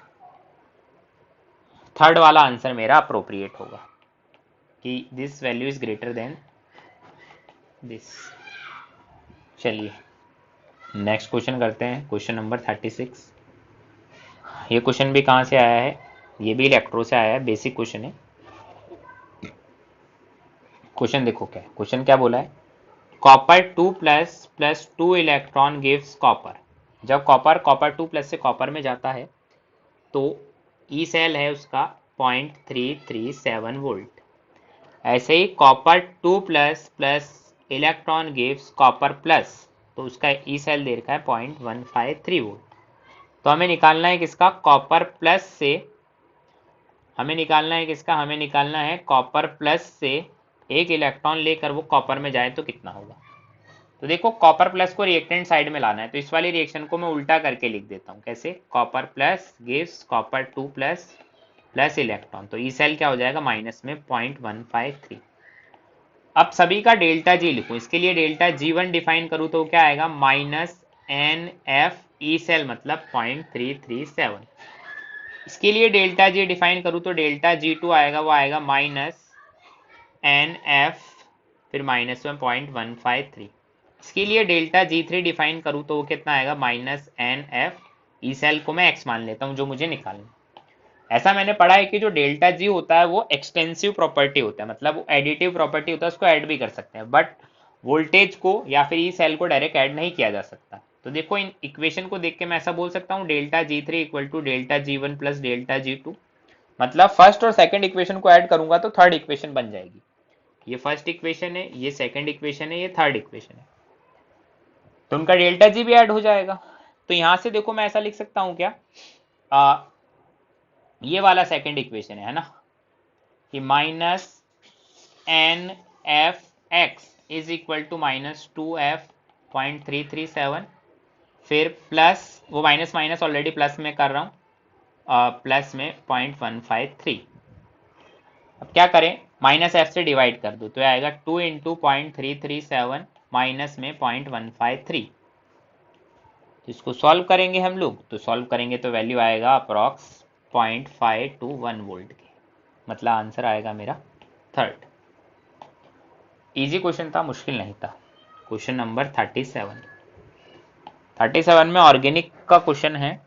थर्ड वाला आंसर मेरा अप्रोप्रिएट होगा कि this value is greater than this. चलिए नेक्स्ट क्वेश्चन करते हैं, क्वेश्चन नंबर 36। ये क्वेश्चन भी कहाँ से आया है, ये भी इलेक्ट्रो से आया है, बेसिक क्वेश्चन है। क्वेश्चन देखो क्या है, क्वेश्चन क्या बोला है, copper 2 plus plus 2 electron gives copper. जब कॉपर कॉपर 2 प्लस से कॉपर में जाता है तो ई सेल है उसका 0.337 वोल्ट। ऐसे ही copper 2 plus plus electron gives copper plus, तो उसका ई सेल दे रखा है 0.153 वोल्ट। तो हमें निकालना है किसका, कॉपर प्लस से, हमें निकालना है किसका, हमें निकालना है कॉपर प्लस से एक इलेक्ट्रॉन लेकर वो कॉपर में जाए तो कितना होगा। तो देखो कॉपर प्लस को रिएक्टेंट साइड में लाना है, तो इस वाली रिएक्शन को मैं उल्टा करके लिख देता हूँ, कैसे, copper plus gives copper 2 plus plus electron, तो ई सेल क्या हो जाएगा माइनस में 0.153। अब सभी का डेल्टा जी लिखूं, इसके लिए डेल्टा जी1 डिफाइन करूं तो क्या आएगा, minus n F E cell मतलब 0.337। इसके लिए डेल्टा जी डिफाइन करूं तो डेल्टा जी2 आएगा, वो आएगा माइनस एन एफ फिर माइनस में 0.153। इसके लिए डेल्टा जी3 डिफाइन करूं तो वो कितना आएगा, minus n F E cell को मैं एक्स मान लेता हूं जो मुझे निकालना। ऐसा मैंने पढ़ा है कि जो डेल्टा जी होता है वो एक्सटेंसिव प्रॉपर्टी होता है, मतलब वो एडिटिव प्रॉपर्टी होता है, उसको ऐड भी कर सकते हैं, बट वोल्टेज को या फिर ई सेल को डायरेक्ट ऐड नहीं किया जा सकता। तो देखो इन इक्वेशन को देख के मैं ऐसा बोल सकता हूँ delta G three equal to delta G one plus delta G two, मतलब फर्स्ट और सेकंड इक्वेशन को ऐड करूंगा तो थर्ड इक्वेशन बन जाएगी। ये फर्स्ट इक्वेशन है, ये सेकंड इक्वेशन है, ये थर्ड इक्वेशन है, तो उनका डेल्टा जी भी ऐड हो जाएगा। तो यहां से देखो मैं ऐसा लिख सकता हूं क्या, ये वाला सेकंड इक्वेशन है ना, कि minus n F x is equal to minus 2f.337, फिर प्लस वो माइनस माइनस ऑलरेडी प्लस में कर रहा हूँ, प्लस में 0.153। अब क्या करें, माइनस एफ से डिवाइड कर दो तो आएगा 2 इंटू 0.337 माइनस में 0.153। तो इसको सॉल्व करेंगे हम लोग, तो सॉल्व करेंगे तो वैल्यू आएगा अप्रॉक्स 0.521 वोल्ट की, मतलब आंसर आएगा मेरा थर्ड। इजी क्वेश्चन था, मुश्किल नहीं था। क्वेश्चन नंबर 37 में ऑर्गेनिक का क्वेश्चन है,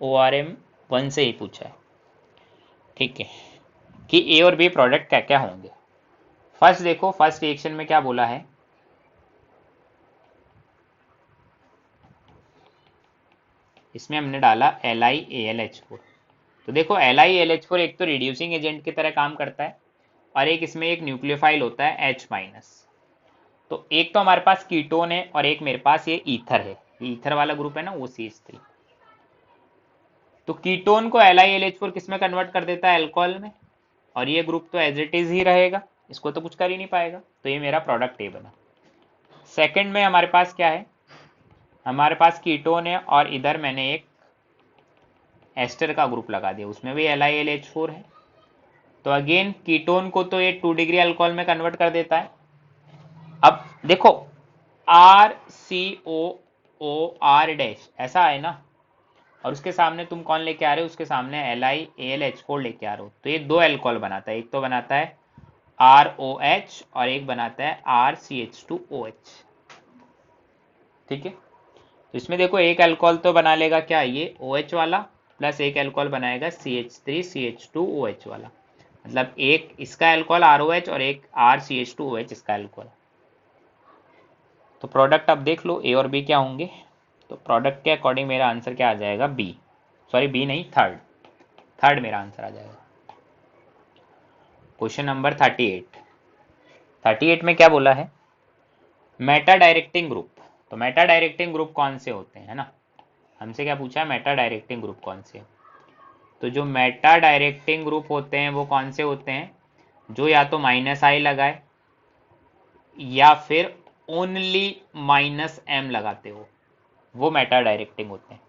ORM 1 से ही पूछा है, ठीक है, कि ए और बी प्रोडक्ट क्या क्या होंगे। फर्स्ट देखो, फर्स्ट रिएक्शन में क्या बोला है, इसमें हमने डाला LiAlH4। तो देखो LiAlH4 एक तो रिड्यूसिंग एजेंट की तरह काम करता है, और एक इसमें एक न्यूक्लियोफाइल होता है H-। तो एक तो हमारे पास कीटोन है और एक मेरे पास ये ईथर है, ये ईथर वाला ग्रुप है ना, वो CH3। तो कीटोन को LiLH4 किस में कन्वर्ट कर देता है, अल्कोहल में, और ये ग्रुप तो एज इट इज ही रहेगा, इसको तो कुछ कर ही नहीं पाएगा। तो ये मेरा प्रोडक्ट ए बना। सेकंड में हमारे पास क्या है, हमारे पास कीटोन है और इधर मैंने एक एस्टर का ग्रुप लगा दिया, उसमें भी LiLH4 है। तो अगेन कीटोन को तो ये 2 डिग्री अल्कोहल में कन्वर्ट कर देता है। अब देखो RCOOR डैश ऐसा है ना, और उसके सामने तुम कौन लेके आ रहे हो, उसके सामने LiAlH4 लेके आ रहे हो, तो ये 2 अल्कोहल बनाता है, एक तो बनाता है ROH और एक बनाता है RCH2OH। ठीक है, तो इसमें देखो एक अल्कोहल तो बना लेगा क्या, ये OH वाला, प्लस एक अल्कोहल बनाएगा CH3CH2OH वाला, मतलब एक इसका अल्कोहल ROH और एक RCH2OH इसका अल्कोहल। तो प्रोडक्ट अब देख लो ए और बी क्या होंगे। तो प्रोडक्ट के अकॉर्डिंग मेरा आंसर क्या आ जाएगा, बी, सॉरी बी नहीं, थर्ड मेरा आंसर आ जाएगा। क्वेश्चन नंबर 38 में क्या बोला है, मेटा डायरेक्टिंग ग्रुप। तो मेटा डायरेक्टिंग ग्रुप कौन से होते हैं ना, हमसे क्या पूछा है, मेटा डायरेक्टिंग ग्रुप कौन से। तो जो मेटा डायरेक्टिंग ग्रुप होते हैं वो कौन से होते हैं, जो या तो -I लगाए या फिर ओनली -M लगाते हो, वो मेटा डायरेक्टिंग होते हैं।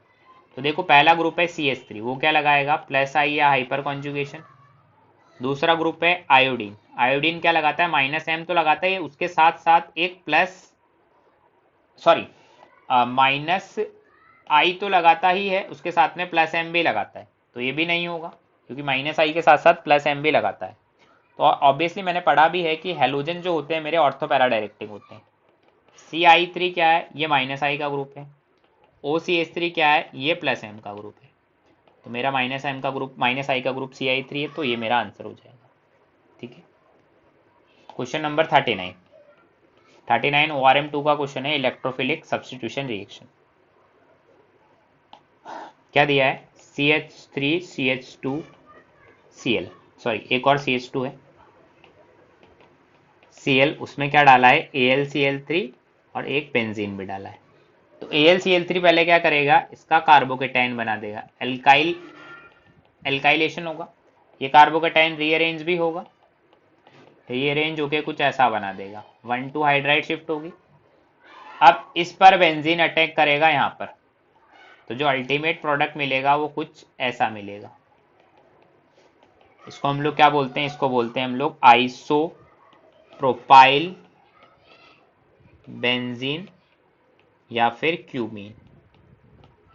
तो देखो पहला ग्रुप है CH3, वो क्या लगाएगा, +I या हाइपर कॉन्जुगेशन। दूसरा ग्रुप है आयोडीन, आयोडीन क्या लगाता है, -M तो लगाता है, उसके साथ साथ एक -I तो लगाता ही है, उसके साथ में +M भी लगाता है, तो ये भी नहीं होगा क्योंकि -I के साथ साथ +M भी लगाता है। तो ऑब्वियसली मैंने पढ़ा भी है कि हेलोजन जो होते हैं मेरे ऑर्थो पैरा डायरेक्टिंग होते हैं। CI3 क्या है, ये -I का ग्रुप है। OCH3 क्या है, ये +M का ग्रुप है। तो मेरा -M का ग्रुप, -I का ग्रुप CI3 है, तो ये मेरा आंसर हो जाएगा। ठीक है, क्वेश्चन नंबर 39 ORM2 का क्वेश्चन है, इलेक्ट्रोफिलिक सब्स्टिट्यूशन रिएक्शन। क्या दिया है, CH3CH2Cl, सॉरी एक और CH2 है Cl, उसमें क्या डाला है, AlCl3 और एक बेंजीन भी डाला है। तो AlCl3 पहले क्या करेगा, इसका कार्बोकेटाइन बना देगा, एल्काइलेशन होगा, ये कार्बोकेटाइन रीअरेंज भी होगा, रीअरेंज होके कुछ ऐसा बना देगा, 1,2 हाइड्राइड शिफ्ट होगी। अब इस पर बेंजीन अटैक करेगा यहाँ पर, तो जो अल्टीमेट प्रोडक्ट मिलेगा वो कुछ ऐसा मिलेगा। इसको हम लोग क्या बोलते हैं, इसको बोलते हैं हम लोग आइसो प्रोपाइल बेंजीन या फिर क्यूमीन।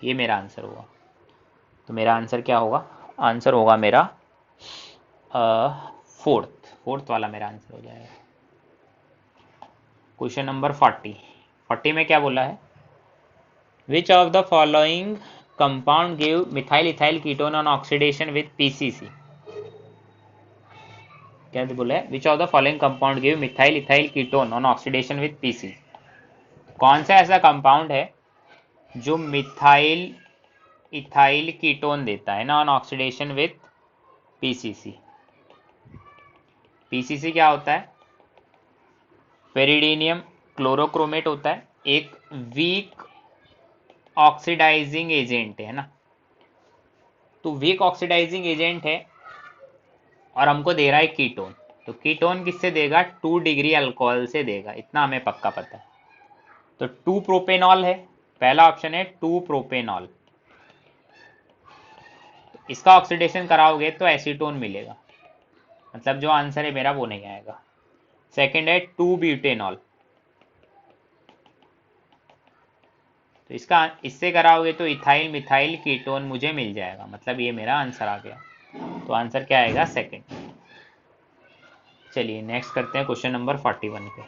ये मेरा आंसर होगा। तो मेरा आंसर क्या होगा, आंसर होगा मेरा फोर्थ वाला मेरा आंसर हो जाएगा। क्वेश्चन नंबर 40 में क्या बोला है, which of the following compound give methyl ethyl ketone on oxidation with PCC। क्या बोला है, which of the following compound give methyl ethyl ketone on oxidation with PCC। कौन सा ऐसा कंपाउंड है जो मिथाइल इथाइल कीटोन देता है ना on oxidation with PCC। PCC क्या होता है, पेरिडीनियम क्लोरोक्रोमेट होता है, एक वीक ऑक्सीडाइजिंग एजेंट है ना। तो वीक ऑक्सीडाइजिंग एजेंट है और हमको दे रहा है कीटोन, तो कीटोन किससे देगा, 2 डिग्री अल्कोहल से देगा, इतना हमें पक्का पता है। तो 2 प्रोपेनॉल है, पहला ऑप्शन है 2 प्रोपेनॉल। इसका ऑक्सीडेशन कराओगे तो एसीटोन मिलेगा, मतलब जो आंसर है मेरा वो नहीं आएगा। सेकंड है 2 ब्यूटेनॉल, तो इससे कराओगे तो इथाइल मिथाइल कीटोन मुझे मिल जाएगा, मतलब ये मेरा आंसर आ गया। तो आंसर क्या आएगा, सेकंड। चलिए नेक्स्ट करते हैं क्वेश्चन नंबर 41 पे।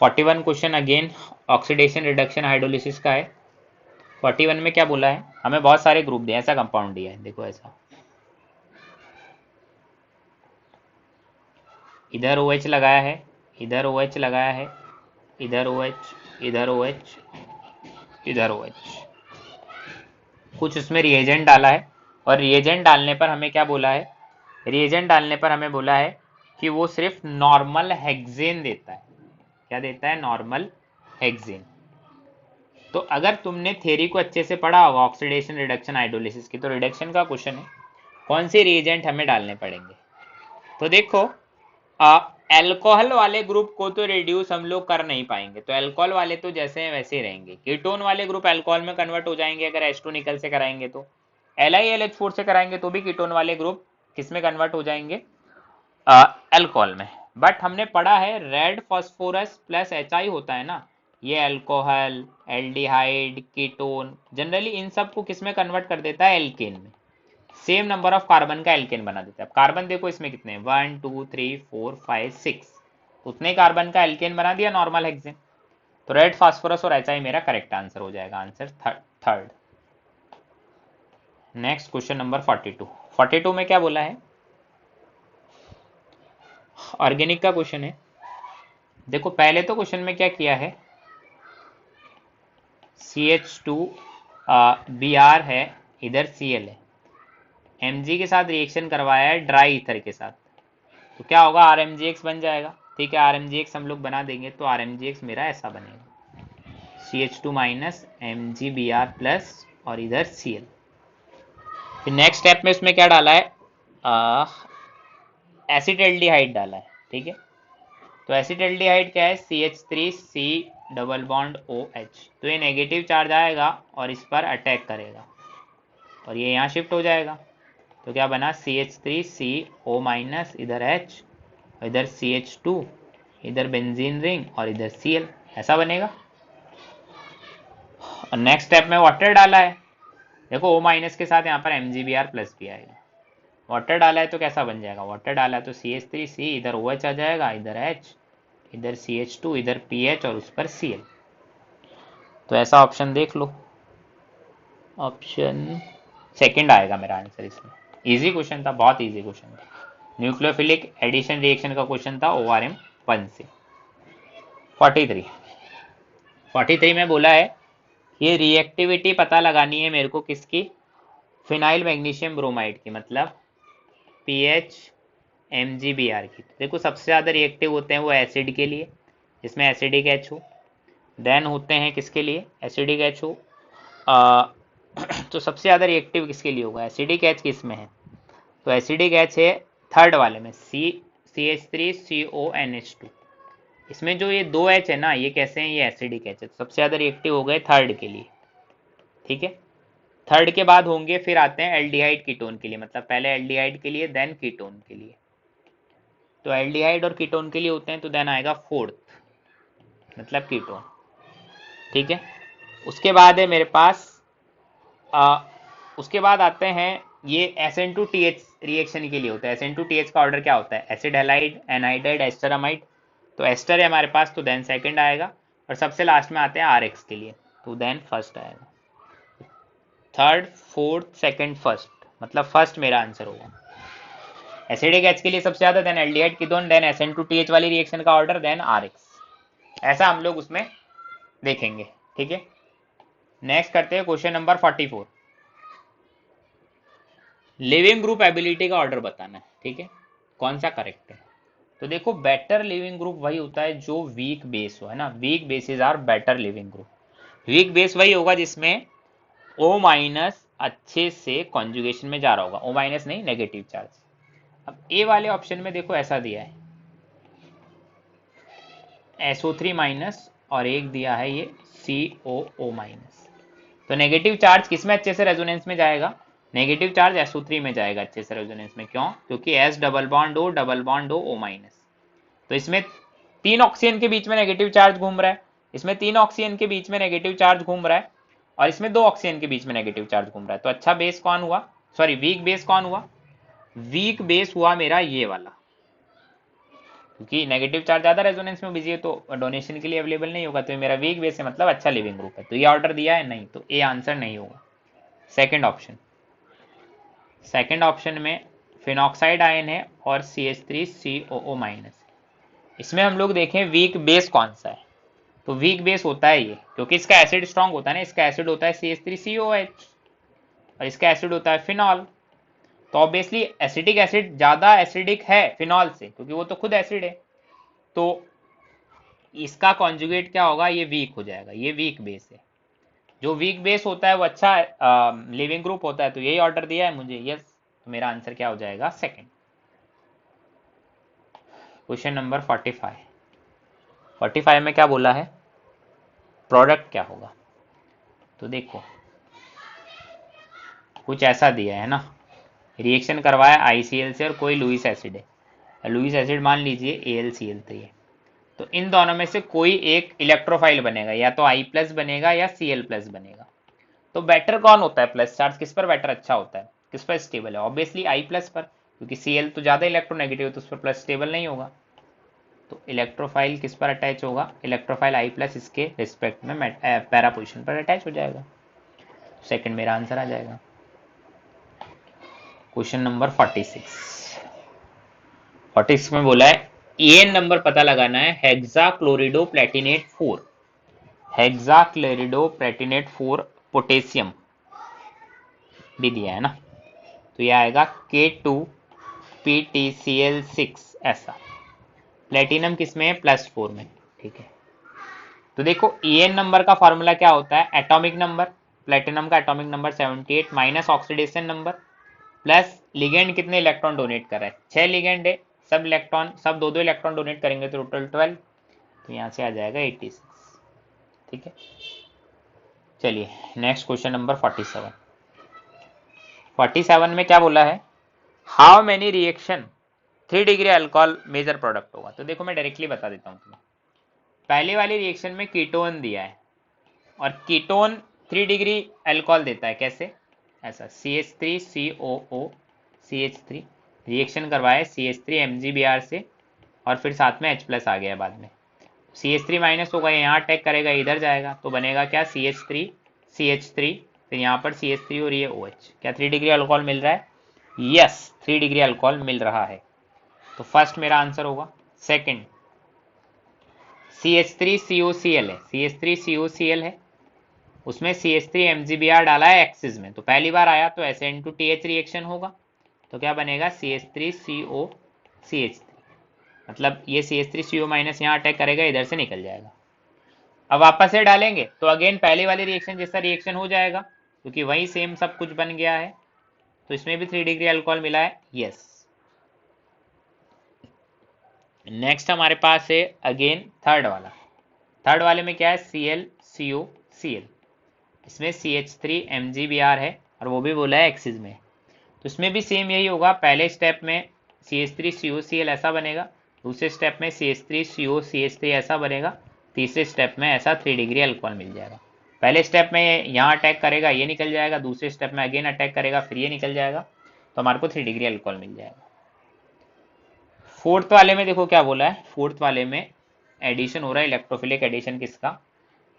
41 question again oxidation reduction hydrolysis का है। 41 में क्या बोला है, हमें बहुत सारे ग्रुप दिए, ऐसा कंपाउंड दिया है, देखो ऐसा, इधर OH लगाया है, इधर OH लगाया है, इधर OH, इधर OH, इधर OH, कुछ उसमें रिएजेंट डाला है, और रिएजेंट डालने पर हमें क्या बोला है, रिएजेंट डालने पर हमें बोला है कि वो सिर्फ नॉर्मल हेक्सेन देता है, क्या देता है? Normal hexane. तो अगर तुमने थ्योरी को अच्छे से पढ़ा होगा ऑक्सीडेशन रिडक्शन हाइड्रोलिसिस की, तो रिडक्शन का क्वेश्चन है कौन से रिएजेंट हमें डालने पड़ेंगे। तो देखो अल्कोहल वाले ग्रुप को तो रिड्यूस हम लोग कर नहीं पाएंगे, तो अल्कोहल वाले तो जैसे हैं वैसे ही रहेंगे। कीटोन वाले ग्रुप अल्कोहल में कन्वर्ट हो जाएंगे अगर H2 निकल से कराएंगे, तो LiLH4 से कराएंगे तो भी कीटोन वाले ग्रुप किस में कन्वर्ट हो जाएंगे? अल्कोहल में। बट हमने पढ़ा है रेड फास्फोरस प्लस HI होता है ना, ये alcohol, aldehyde, ketone generally in सब को किस में कन्वर्ट कर देता है? एल्केन में। सेम नंबर ऑफ कार्बन का एल्केन बना देता है। अब कार्बन देखो इसमें कितने हैं? 1 2 3 4 5 6, उतने कार्बन का एल्केन बना दिया नॉर्मल हेक्सेन। तो रेड फास्फोरस और HI मेरा करेक्ट आंसर हो जाएगा, answer third. Next question number 42। 42 में क्या बोला है? ऑर्गेनिक का क्वेश्चन है। देखो पहले तो क्वेश्चन में क्या किया है, CH2 Br है, इधर Cl है, Mg के साथ रिएक्शन करवाया है ड्राई ईथर के साथ, तो क्या होगा? RMgX बन जाएगा। ठीक है, RMgX हम लोग बना देंगे, तो RMgX मेरा ऐसा बनेगा CH2 माइनस MgBr प्लस और इधर Cl। फिर नेक्स्ट स्टेप में उसमें क्या डाला है? एसिटल्डिहाइड डाला है। ठीक है, तो एसिटल्डिहाइड क्या है? CH3C double bond OH। तो ये नेगेटिव चार्ज आएगा और इस पर अटैक करेगा और ये यहाँ शिफ्ट हो जाएगा। तो क्या बना? CH3CO माइनस, इधर H, इधर CH2, इधर बेंजीन रिंग और इधर Cl, ऐसा बनेगा। और नेक्स्ट स्टेप में वाटर डाला है। देखो O माइनस के साथ यहाँ पर MgBr प्लस भी आएगा। वाटर डाला है तो कैसा बन जाएगा? वाटर डाला है तो CH3C, इधर OH आ जाएगा, इधर H, इधर CH2, इधर PH और उस पर Cl। तो ऐसा ऑप्शन देख लो, ऑप्शन सेकंड आएगा मेरा आंसर इसमें। इजी क्वेश्चन था, बहुत इजी क्वेश्चन था, न्यूक्लियोफिलिक एडिशन रिएक्शन का क्वेश्चन था ORM 1 से। 43 में बोला है ये रिएक्टिविटी पता लगानी है मेरे को किसकी? फिनाइल मैग्नीशियम ब्रोमाइड की, मतलब PH MgBr की। देखो सबसे ज़्यादा रिएक्टिव होते हैं वो एसिड के लिए, जिसमें एसिडिक H हो, देन होते हैं किसके लिए? एसिडिक H हो। तो सबसे ज़्यादा रिएक्टिव किसके लिए होगा? एसिडिक H किस में है? तो एसिडिक H है थर्ड वाले में, CH3CONH2। इसमें जो ये दो H है ना, ये कैसे हैं? ये एसिडिक H है, तो सबसे ज़्यादा रिएक्टिव हो गए थर्ड के लिए। ठीक है, थर्ड के बाद होंगे फिर आते हैं एल्डिहाइड कीटोन के लिए, मतलब पहले एल्डिहाइड के लिए देन कीटोन के लिए। तो एल्डिहाइड और कीटोन के लिए होते हैं तो देन आएगा फोर्थ, मतलब कीटोन। ठीक है, उसके बाद है मेरे पास उसके बाद आते हैं ये SN2TH रिएक्शन के लिए होता है। SN2TH का ऑर्डर क्या होता है? Acid halide, anhydride, ester amide. तो एस्टर है हमारे पास, तो देन सेकंड आएगा। और सबसे लास्ट में आते हैं RX के लिए, तो देन फर्स्ट आएगा। थर्ड, फोर्थ, सेकंड, फर्स्ट, मतलब फर्स्ट मेरा आंसर होगा। एसिडिक H के लिए सबसे ज्यादा, then aldehyde ketone, then SN2TH वाली रिएक्शन का ऑर्डर, देन RX। ऐसा हम लोग उसमें देखेंगे। ठीक है, नेक्स्ट करते हैं question number 44। Leaving group ability का ऑर्डर बताना है। ठीक है, कौन सा करेक्ट है? तो देखो बेटर लिविंग ग्रुप वही होता है जो वीक बेस हो, है ना। Weak bases are better leaving group. Weak base वही होगा जिसमें O माइनस अच्छे से कॉन्जुगेशन में जा रहा होगा, O माइनस नहीं, नेगेटिव चार्ज। अब ए वाले ऑप्शन में देखो ऐसा दिया है SO3 माइनस और एक दिया है ये COO माइनस। तो नेगेटिव चार्ज किस में अच्छे से रेजोनेंस में जाएगा? नेगेटिव चार्ज SO3 में जाएगा अच्छे से रेजोनेंस में। क्यों? क्योंकि S double bond O O minus. तो इसमें तीन ऑक्सीजन के बीच में नेगेटिव चार्ज घूम रहा है, इसमें तीन ऑक्सीजन के बीच में नेगेटिव चार्ज घूम रहा है, और इसमें दो ऑक्सीजन के बीच में नेगेटिव चार्ज घूम रहा है। तो अच्छा बेस कौन हुआ? सॉरी, वीक बेस कौन हुआ? वीक बेस हुआ मेरा ये वाला, क्योंकि नेगेटिव चार्ज ज्यादा रेजोनेंस में बिजी है तो डोनेशन के लिए अवेलेबल नहीं होगा। तो मेरा वीक बेस है, मतलब अच्छा लिविंग ग्रुप है। तो ये ऑर्डर दिया है नहीं, तो ए आंसर नहीं होगा। सेकंड ऑप्शन, सेकंड ऑप्शन में फिनॉक्साइड आयन है और CH3COO माइनस। इसमें हम लोग देखें वीक बेस कौन सा है, तो वीक बेस होता है ये, क्योंकि इसका एसिड स्ट्रांग होता है ना। इसका एसिड होता है CH3COH और इसका एसिड होता है फिनॉल। तो ऑब्वियसली एसिटिक एसिड ज्यादा एसिडिक है फिनॉल से, क्योंकि वो तो खुद एसिड है। तो इसका कॉन्जुगेट क्या होगा, ये वीक हो जाएगा, ये वीक बेस है। जो वीक बेस होता है वो अच्छा लिविंग ग्रुप होता है, तो यही ऑर्डर दिया है मुझे, यस। तो मेरा आंसर क्या हो जाएगा, सेकंड। Question number 45। 45 में क्या बोला है, प्रोडक्ट क्या होगा। तो देखो कुछ ऐसा दिया है ना, रिएक्शन करवाया ICl से और कोई लुईस एसिड है, लुईस एसिड मान लीजिए AlCl3 है। तो इन दोनों में से कोई एक इलेक्ट्रोफाइल बनेगा, या तो I प्लस बनेगा या Cl प्लस बनेगा। तो बेटर कौन होता है, प्लस चार्ज किस पर बेटर अच्छा होता है, किस पर स्टेबल है, ऑब्वियसली I प्लस पर, क्योंकि Cl तो ज़्यादा इलेक्ट्रोनेगेटिव है तो उस पर प्लस स्टेबल नहीं होगा। तो इलेक्ट्रोफाइल किस पर अटैच होगा, इलेक्ट्रोफाइल I प्लस इसके रिस्पेक्ट में पैरा पोजिशन पर अटैच हो जाएगा। सेकंड मेरा आंसर आ जाएगा। Question number 46। 46 में बोला है EN नंबर पता लगाना है, हेक्साक्लोरिडो प्लेटिनेट 4, हेक्साक्लोरिडो प्लेटिनेट 4 पोटेशियम भी दिया है ना। तो ये आएगा K2PtCl6 ऐसा। प्लेटिनम किसमें है, +4 में, ठीक है। तो देखो EN नंबर का फॉर्मूला क्या होता है, एटॉमिक नंबर, प्लेटिनम का atomic number 78 minus oxidation number plus ligand कितने इलेक्ट्रॉन डोनेट कर रहा है, 6 लिगेंड है, सब इलेक्ट्रॉन सब दो इलेक्ट्रॉन डोनेट करेंगे तो टोटल 12। तो यहाँ से आ जाएगा 86, ठीक है। चलिए नेक्स्ट क्वेश्चन नंबर 47। 47 में क्या बोला है, how many reaction 3 degree alcohol major product होगा। तो देखो मैं डायरेक्टली बता देता हूँ तुम्हें। पहले वाली रिएक्शन में कीटोन दिया है, और कीटोन 3 डिग्री अल्कोहल देता है, कैसे, ऐसा CH3COO CH3 रिएक्शन करवाए CH3 MgBr से, और फिर साथ में H प्लस आ गया बाद में, CH3 माइनस होगा, यहाँ अटैक करेगा इधर जाएगा, तो बनेगा क्या CH3 CH3, फिर यहाँ पर CH3 और ये OH, क्या 3 डिग्री अल्कोहल मिल रहा है, यस 3 डिग्री अल्कोहल मिल रहा है। तो फर्स्ट मेरा आंसर होगा। सेकंड CH3COCl है, CH3COCl है, उसमें CH3 MgBr डाला है एक्सिस में, तो पहली बार आया तो SN2TH रिएक्शन होगा, तो क्या बनेगा CH3CO CH3, मतलब ये CH3CO माइनस यहाँ अटैक करेगा इधर से निकल जाएगा। अब वापस से डालेंगे तो अगेन पहले वाले रिएक्शन जैसा रिएक्शन हो जाएगा, क्योंकि वही सेम सब कुछ बन गया है। तो इसमें भी 3 डिग्री अल्कोहल मिला है, यस। नेक्स्ट हमारे पास है अगेन थर्ड वाला। थर्ड वाले में क्या है, ClCOCl, इसमें CH3 MgBr है, और वो भी बोला है एक्सिस में। तो इसमें भी सेम यही होगा, पहले स्टेप में CH3COCl ऐसा बनेगा, दूसरे स्टेप में CH3COCH3 ऐसा बनेगा, तीसरे स्टेप में ऐसा 3 डिग्री अल्कोहल मिल जाएगा। पहले स्टेप में यहाँ अटैक करेगा ये निकल जाएगा, दूसरे स्टेप में अगेन अटैक करेगा फिर ये निकल जाएगा, तो हमारे को 3 डिग्री अल्कोहल मिल जाएगा। फोर्थ वाले में देखो क्या बोला है, फोर्थ वाले में एडिशन हो रहा है, इलेक्ट्रोफिलिक एडिशन किसका,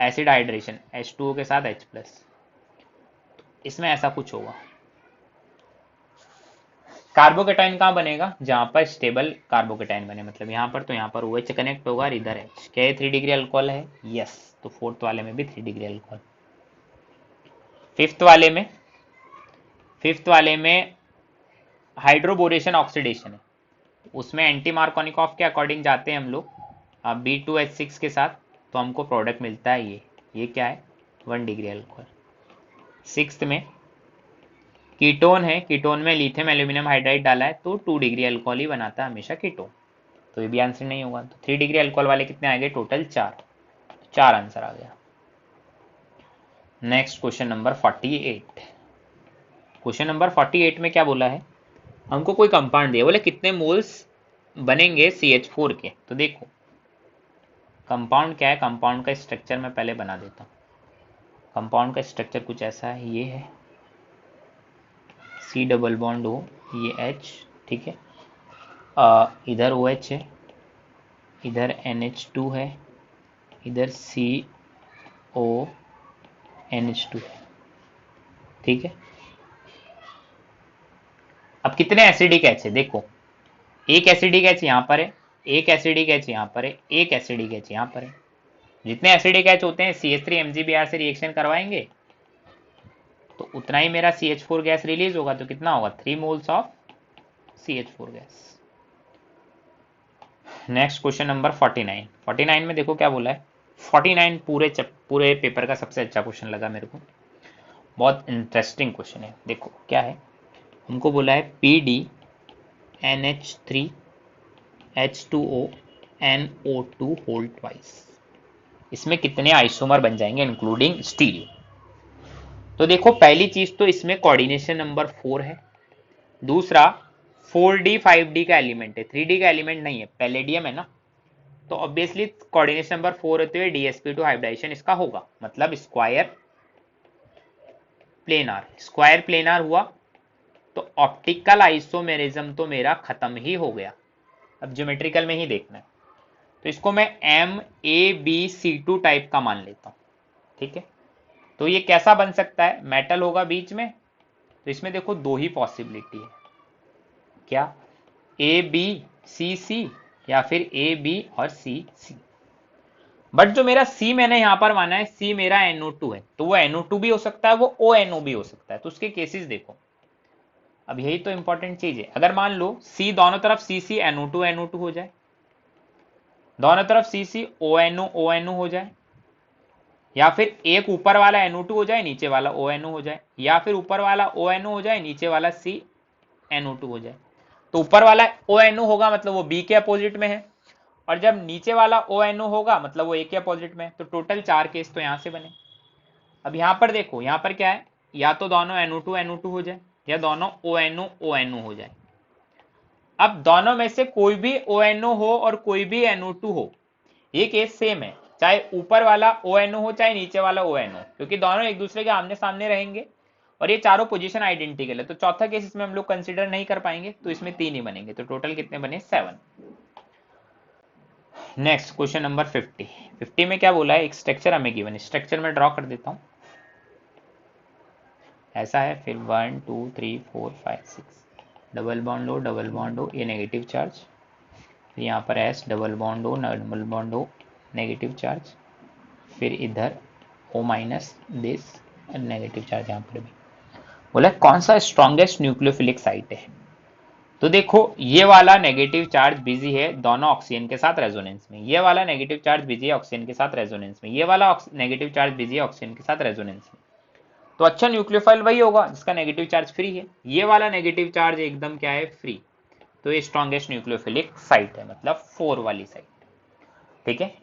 एसिड हाइड्रेशन H2O के साथ H प्लस। इसमें ऐसा कुछ होगा, कार्बोकेटाइन कहाँ बनेगा, जहां पर स्टेबल कार्बोकेटाइन बने, मतलब यहाँ पर, तो यहाँ पर OH कनेक्ट होगा और इधर H, क्या ये 3 डिग्री अल्कोहल है, यस। तो फोर्थ वाले में भी 3 डिग्री अल्कोहल। फिफ्थ वाले में हाइड्रोबोरेशन ऑक्सीडेशन है, उसमें एंटी मार्कोनिकॉफ के अकॉर्डिंग जाते हैं हम लोग B2H6 के साथ, तो हमको प्रोडक्ट मिलता है ये क्या है, 1 डिग्री अल्कोहल। सिक्स्थ में कीटोन है, कीटोन में लिथियम एल्यूमिनियम हाइड्राइड डाला है, तो 2 डिग्री अल्कोहल ही बनाता है हमेशा कीटोन, तो ये भी आंसर नहीं होगा। तो 3 डिग्री अल्कोहल वाले कितने आ गए, टोटल 4 आंसर आ गया। Next question number 48। Question number 48 में क्या बोला है, हमको कोई कंपाउंड दिया, बोले कितने मोल्स बनेंगे CH4 के। तो देखो कंपाउंड क्या है, कंपाउंड का स्ट्रक्चर मैं पहले बना देता हूँ। कंपाउंड का स्ट्रक्चर कुछ ऐसा है, ये है C डबल बॉन्ड O, ये H, ठीक है, इधर OH है, इधर NH2 है, इधर CONH2 है, ठीक है। अब कितने एसिडिक एच है, देखो एक एसिडिक एच यहाँ पर है, एक एसिडिक एच यहाँ पर है, एक एसिडिक एच यहाँ पर है। जितने एसिडिक एच होते हैं CH3 MgBr से रिएक्शन करवाएंगे तो उतना ही मेरा CH4 गैस रिलीज होगा, तो कितना होगा 3 moles of CH4 gas. Next question number 49। 49 में देखो क्या बोला है। 49 पूरे पेपर का सबसे अच्छा क्वेश्चन लगा मेरे को, बहुत इंटरेस्टिंग क्वेश्चन है। देखो क्या है, हमको बोला है PD NH3H2O NO2 whole twice, इसमें कितने आइसोमर बन जाएंगे इंक्लूडिंग स्टीरियो। तो देखो पहली चीज तो इसमें कोऑर्डिनेशन नंबर 4 है, दूसरा 4D 5D का एलिमेंट है, 3D का एलिमेंट नहीं है, पैलेडियम है ना, तो ऑब्वियसली कोऑर्डिनेशन नंबर 4 होते हुए DsP2 हाइब्रिडाइजेशन इसका होगा, मतलब स्क्वायर प्लेनार। स्क्वायर प्लेनार हुआ तो ऑप्टिकल आइसोमेरिज्म तो मेरा खत्म ही हो गया, अब ज्योमेट्रिकल में ही देखना है। तो इसको मैं MABC2 टाइप का मान लेता हूं, ठीक है। तो ये कैसा बन सकता है, मेटल होगा बीच में, तो इसमें देखो दो ही पॉसिबिलिटी है, क्या ABCC या फिर AB और CC। बट जो मेरा C मैंने यहां पर माना है, C मेरा NO2 है, तो वो NO2 भी हो सकता है, वो ONO भी हो सकता है, तो उसके केसेस देखो। अब यही तो इंपॉर्टेंट चीज है, अगर मान लो C दोनों तरफ CC NO2 हो जाए, दोनों तरफ CC ONO हो जाए, या फिर एक ऊपर वाला NO2 हो जाए नीचे वाला ONO हो जाए, या फिर ऊपर वाला ONO हो जाए नीचे वाला CNO2 हो जाए। तो ऊपर वाला ONO होगा मतलब वो B के अपोजिट में है, और जब नीचे वाला ONO होगा मतलब वो A के अपोजिट में है। तो टोटल 4 केस तो यहां से बने। अब यहां पर देखो, यहां पर क्या है, या तो दोनों NO2 हो जाए या दोनों ONO हो जाए। अब दोनों में से कोई भी ONO हो और कोई भी NO2 हो, ये केस सेम है, चाहे ऊपर वाला ONO हो चाहे नीचे वाला ONO, क्योंकि दोनों एक दूसरे के आमने सामने रहेंगे और ये चारों पोजीशन आइडेंटिकल है। तो चौथा केस इसमें हम लोग कंसीडर नहीं कर पाएंगे, तो इसमें 3 ही बनेंगे, तो टोटल कितने बने, 7। Next question number 50। 50 में क्या बोला है, एक स्ट्रक्चर हमें गिवन है, स्ट्रक्चर में ड्रॉ कर देता हूं, ऐसा है, फिर 1 2 3 4 5 6 डबल बॉन्ड हो, ये नेगेटिव चार्ज, फिर यहाँ पर S डबल बॉन्ड हो नेगेटिव चार्ज, फिर इधर O minus this negative charge यहाँ पर भी। बोला कौन सा स्ट्रॉन्गेस्ट न्यूक्लियोफिलिक साइट है। तो देखो ये वाला नेगेटिव चार्ज बिजी है दोनों ऑक्सीजन के साथ रेजोनेंस में, ये वाला नेगेटिव चार्ज बिजी है ऑक्सीजन के साथ रेजोनेंस में, ये वाला नेगेटिव चार्ज बिजी है ऑक्सीजन के साथ रेजोनेंस में। तो अच्छा न्यूक्लियोफाइल वही होगा जिसका नेगेटिव चार्ज फ्री है, ये वाला नेगेटिव चार्ज एकदम क्या है, फ्री। तो ये स्ट्रॉन्गेस्ट न्यूक्लियोफिलिक साइट है, मतलब 4 वाली साइट, ठीक है।